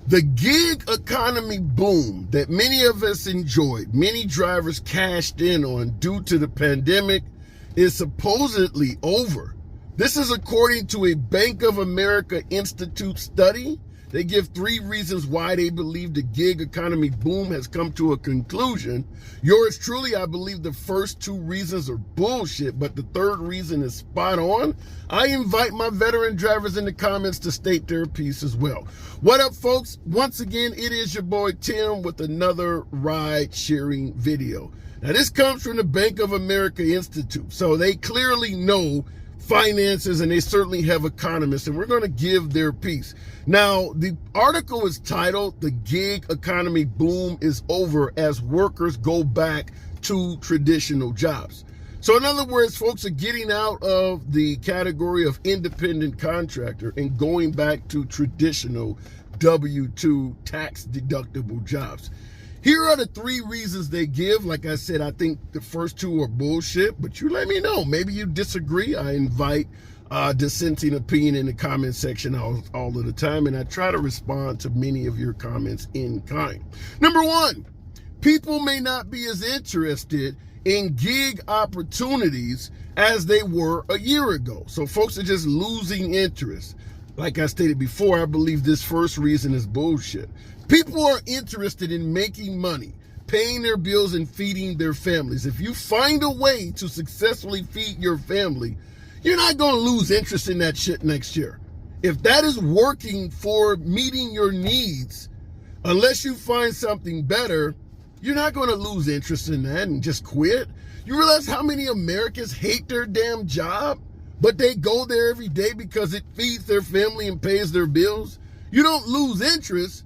The gig economy boom that many of us enjoyed, many drivers cashed in on due to the pandemic, is supposedly over. This is according to a Bank of America Institute study. They give 3 reasons why they believe the gig economy boom has come to a conclusion. Yours truly, I believe the first 2 reasons are bullshit, but the 3rd reason is spot on. I invite my veteran drivers in the comments to state their piece as well. What up, folks? Once again, it is your boy Tim with another ride sharing video. Now, this comes from the Bank of America Institute, so they clearly know finances, and they certainly have economists, and we're going to give their piece. Now, the article is titled, "The Gig Economy Boom is Over as Workers Go Back to Traditional Jobs." So in other words, folks are getting out of the category of independent contractor and going back to traditional W-2 tax deductible jobs. Here are the 3 reasons they give. Like I said, I think the first 2 are bullshit, but you let me know. Maybe you disagree. I invite dissenting opinion in the comment section all of the time, and I try to respond to many of your comments in kind. Number 1, people may not be as interested in gig opportunities as they were a year ago. So folks are just losing interest. Like I stated before, I believe this first reason is bullshit. People are interested in making money, paying their bills, and feeding their families. If you find a way to successfully feed your family, you're not going to lose interest in that shit next year. If that is working for meeting your needs, unless you find something better, you're not going to lose interest in that and just quit. You realize how many Americans hate their damn job, but they go there every day because it feeds their family and pays their bills? You don't lose interest.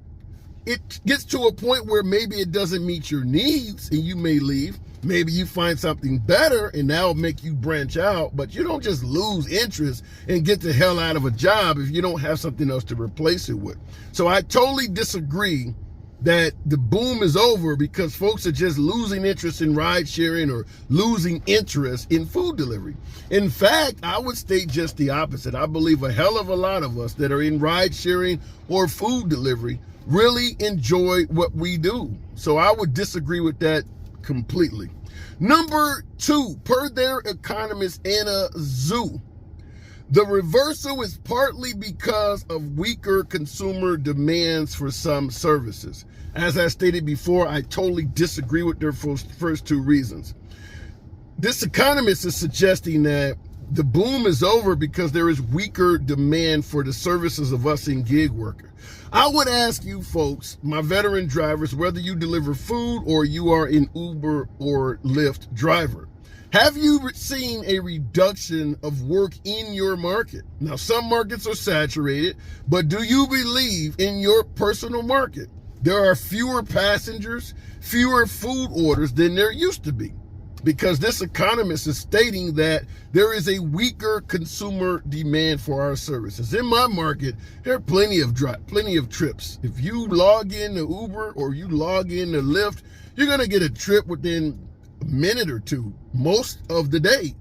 It gets to a point where maybe it doesn't meet your needs and you may leave. Maybe you find something better and that'll make you branch out, but you don't just lose interest and get the hell out of a job if you don't have something else to replace it with. So I totally disagree that the boom is over because folks are just losing interest in ride sharing or losing interest in food delivery. In fact, I would state just the opposite. I believe a hell of a lot of us that are in ride sharing or food delivery really enjoy what we do. So I would disagree with that completely. Number 2, per their economist Anna Zhu, the reversal is partly because of weaker consumer demands for some services. As I stated before, I totally disagree with their first 2 reasons. This economist is suggesting that the boom is over because there is weaker demand for the services of us in gig worker. I would ask you folks, my veteran drivers, whether you deliver food or you are an Uber or Lyft driver, have you seen a reduction of work in your market? Now, some markets are saturated, but do you believe in your personal market there are fewer passengers, fewer food orders than there used to be? Because this economist is stating that there is a weaker consumer demand for our services. In my market, there are plenty of trips. If you log in to Uber or you log in to Lyft, you're gonna get a trip within a minute or 2 most of the day,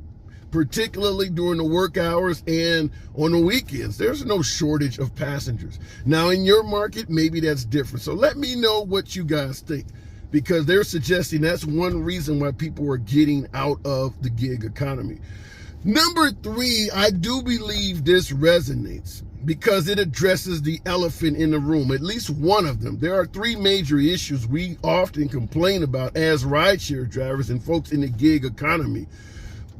particularly during the work hours and on the weekends. There's no shortage of passengers. Now in your market, maybe that's different. So let me know what you guys think, because they're suggesting that's one reason why people are getting out of the gig economy. Number 3, I do believe this resonates because it addresses the elephant in the room, at least one of them. There are 3 major issues we often complain about as rideshare drivers and folks in the gig economy.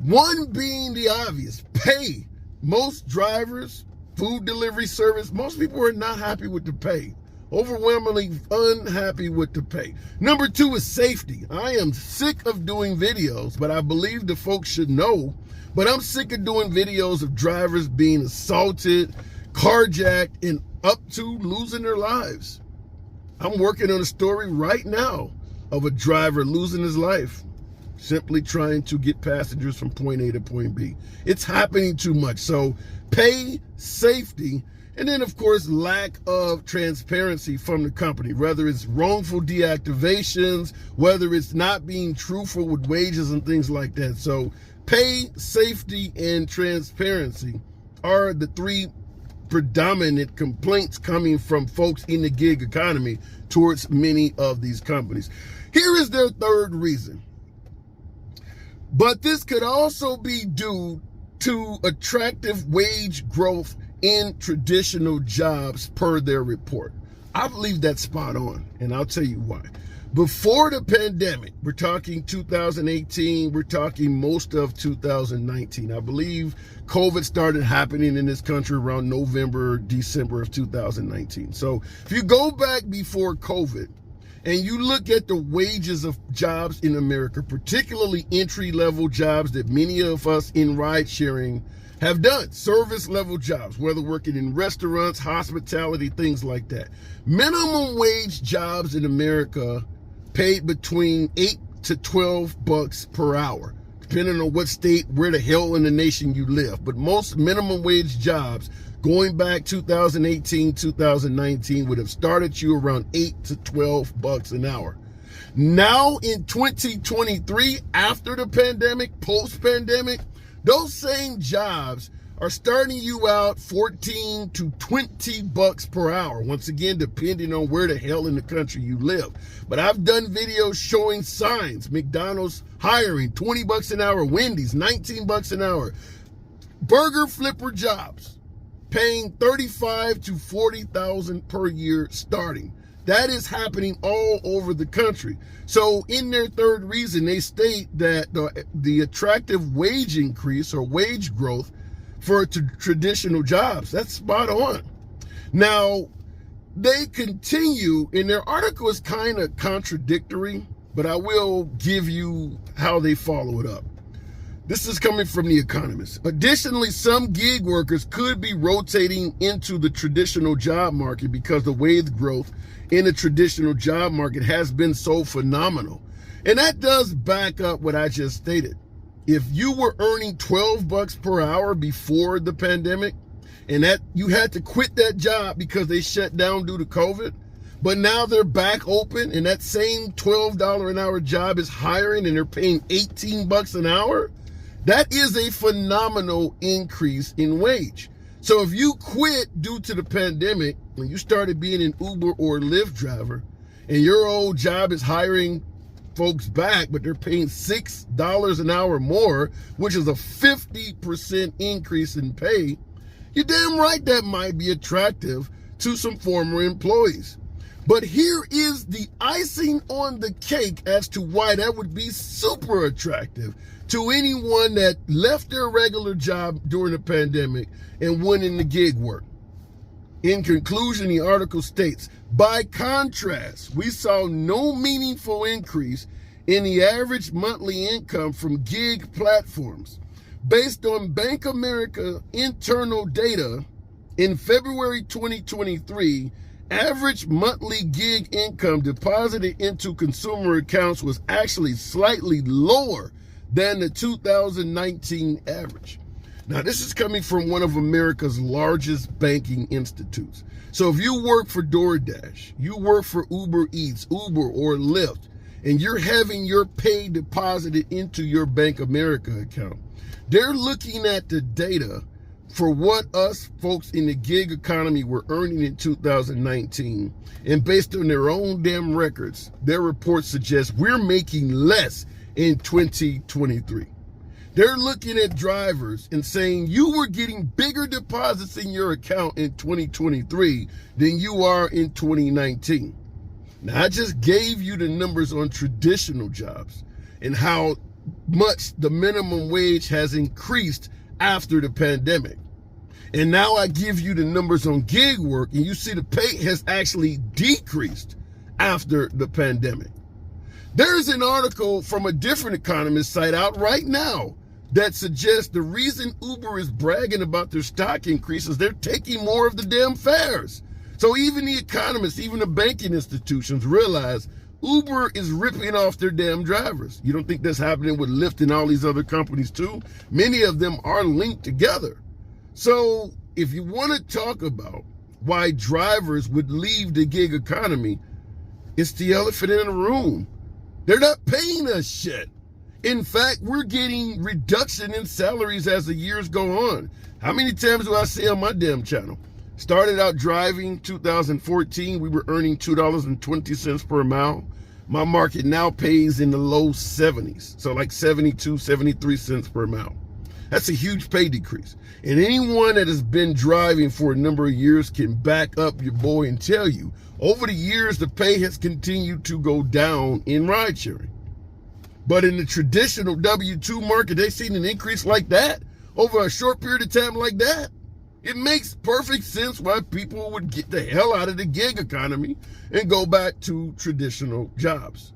One being the obvious, pay. Most drivers, food delivery service, most people are not happy with the pay. Overwhelmingly unhappy with the pay. Number 2 is safety. I am sick of doing videos, but I believe the folks should know, but I'm sick of doing videos of drivers being assaulted, carjacked, and up to losing their lives. I'm working on a story right now of a driver losing his life simply trying to get passengers from point A to point B. It's happening too much. So pay, safety, and then, of course, lack of transparency from the company, whether it's wrongful deactivations, whether it's not being truthful with wages and things like that. So pay, safety, and transparency are the 3 predominant complaints coming from folks in the gig economy towards many of these companies. Here is their third reason. But this could also be due to attractive wage growth in traditional jobs per their report. I believe that's spot on, and I'll tell you why. Before the pandemic, we're talking 2018, we're talking most of 2019. I believe COVID started happening in this country around November, December of 2019. So if you go back before COVID and you look at the wages of jobs in America, particularly entry-level jobs that many of us in ride sharing have done, service-level jobs, whether working in restaurants, hospitality, things like that. Minimum wage jobs in America paid between $8 to $12 per hour, depending on what state, where the hell in the nation you live. But most minimum wage jobs going back 2018, 2019 would have started you around $8 to $12 an hour. Now in 2023, after the pandemic, post-pandemic, those same jobs are starting you out $14 to $20 per hour. Once again, depending on where the hell in the country you live. But I've done videos showing signs, McDonald's hiring $20 an hour, Wendy's $19 an hour, burger flipper jobs paying $35,000 to $40,000 per year starting. That is happening all over the country. So in their third reason, they state that the attractive wage increase or wage growth for traditional jobs, that's spot on. Now, they continue, and their article is kind of contradictory, but I will give you how they follow it up. This is coming from The Economist. Additionally, some gig workers could be rotating into the traditional job market because the wage growth in the traditional job market has been so phenomenal. And that does back up what I just stated. If you were earning $12 per hour before the pandemic, and that you had to quit that job because they shut down due to COVID, but now they're back open and that same $12 an hour job is hiring and they're paying $18 an hour, that is a phenomenal increase in wage. So if you quit due to the pandemic, when you started being an Uber or Lyft driver, and your old job is hiring folks back, but they're paying $6 an hour more, which is a 50% increase in pay, you're damn right that might be attractive to some former employees. But here is the icing on the cake as to why that would be super attractive to anyone that left their regular job during the pandemic and went into gig work. In conclusion, the article states, by contrast, we saw no meaningful increase in the average monthly income from gig platforms. Based on Bank of America internal data, in February 2023, average monthly gig income deposited into consumer accounts was actually slightly lower than the 2019 average. Now, this is coming from one of America's largest banking institutes. So if you work for DoorDash, you work for Uber Eats, Uber or Lyft, and you're having your pay deposited into your Bank of America account, they're looking at the data for what us folks in the gig economy were earning in 2019. And based on their own damn records, their reports suggest we're making less in 2023. They're looking at drivers and saying you were getting bigger deposits in your account in 2023 than you are in 2019. Now, I just gave you the numbers on traditional jobs and how much the minimum wage has increased after the pandemic. And now I give you the numbers on gig work, and you see the pay has actually decreased after the pandemic. There's an article from a different economist site out right now that suggests the reason Uber is bragging about their stock increases, they're taking more of the damn fares. So even the economists, even the banking institutions realize Uber is ripping off their damn drivers. You don't think that's happening with Lyft and all these other companies too? Many of them are linked together. So if you want to talk about why drivers would leave the gig economy, it's the elephant in the room. They're not paying us shit. In fact, we're getting reduction in salaries as the years go on. How many times do I say on my damn channel? Started out driving 2014, we were earning $2.20 per mile. My market now pays in the low 70s, so like 72, 73 cents per mile. That's a huge pay decrease. And anyone that has been driving for a number of years can back up your boy and tell you, over the years, the pay has continued to go down in ride sharing. But in the traditional W-2 market, they've seen an increase like that over a short period of time like that. It makes perfect sense why people would get the hell out of the gig economy and go back to traditional jobs.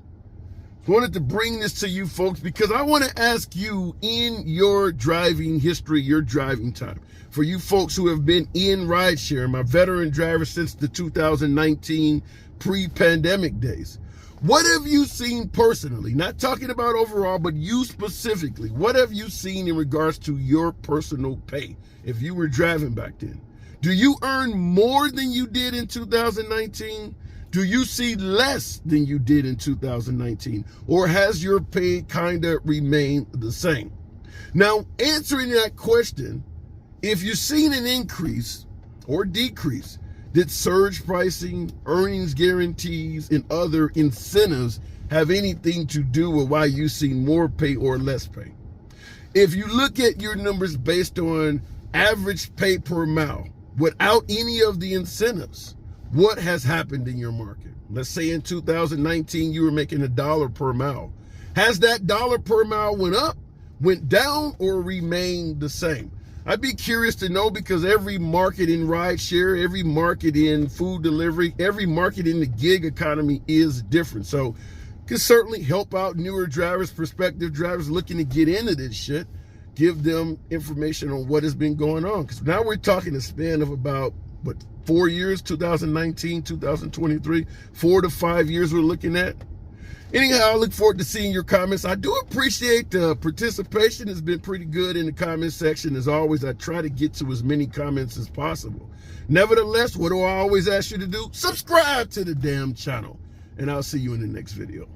I wanted to bring this to you folks because I want to ask you, in your driving history, your driving time, for you folks who have been in rideshare, my veteran drivers since the 2019 pre-pandemic days, what have you seen personally? Not talking about overall, but you specifically. What have you seen in regards to your personal pay if you were driving back then? Do you earn more than you did in 2019? Do you see less than you did in 2019? Or has your pay kind of remained the same? Now, answering that question, if you've seen an increase or decrease, did surge pricing, earnings guarantees, and other incentives have anything to do with why you've seen more pay or less pay? If you look at your numbers based on average pay per mile, without any of the incentives, what has happened in your market? Let's say in 2019, you were making $1 per mile. Has that $1 per mile went up, went down, or remained the same? I'd be curious to know, because every market in rideshare, every market in food delivery, every market in the gig economy is different. So can certainly help out newer drivers, prospective drivers looking to get into this shit, give them information on what has been going on. Because now we're talking a span of about, 4 years, 2019, 2023, 4 to 5 years we're looking at. Anyhow, I look forward to seeing your comments. I do appreciate the participation. It's been pretty good in the comment section. As always, I try to get to as many comments as possible. Nevertheless, what do I always ask you to do? Subscribe to the damn channel. And I'll see you in the next video.